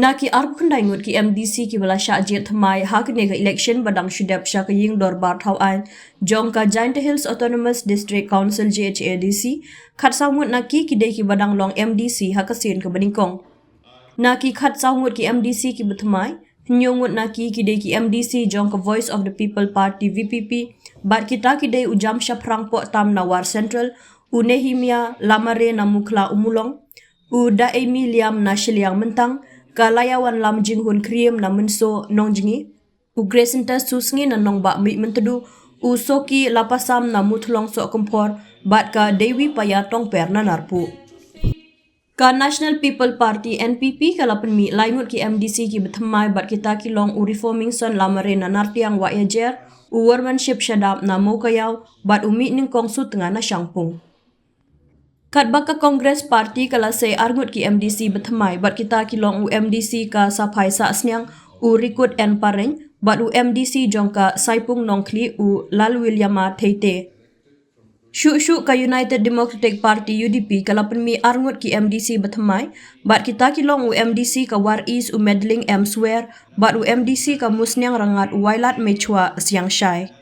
Naki arkundai ngut ki MDC ki bala sya jet thmai hakne ka election badang shudap sya ka ying dor bar thau an jong ka Giant Hills Autonomous District Council GHADC khat samut naki ki dei ki badang long MDC hakasin ka beningkong. Naki khat samut ki MDC ki bethmai nyongut naki ki dei ki MDC jong ka Voice of the People Party VPP bat kita ki dei ujam sya prang po tam na war central u Nehemia lamare na mukla umulong u da Emiliam na shiliang mentang kalayawan lam jinghun kriem na menso nong jingi u Gracinta susngi na nong ba mi mentedu u soki lapasam na mutlong so kompor bat ka Dewi paya tong per na narpu ka National People Party NPP kalapan mi laingut ki MDC ki bethmai bat kita ki long u reforming son lamare na nartiang wa yajer u workmanship shadap na mo kayaw bat umi nyngkong su tengah na syangpung. Kat baka Kongres Parti kala se arngut ki MDC bethmai bat kita kilong u MDC ka sapai sa asnyang u rikut en pareng bat u MDC jongka saipung nongkli u Lal Williama Theite. Syuk ka United Democratic Party UDP kala penmi arngut ki MDC bethmai bat kita kilong u MDC ka War East u Medling M Swear bat u MDC ka musnyang rangat u Wailat Mechua siang syai.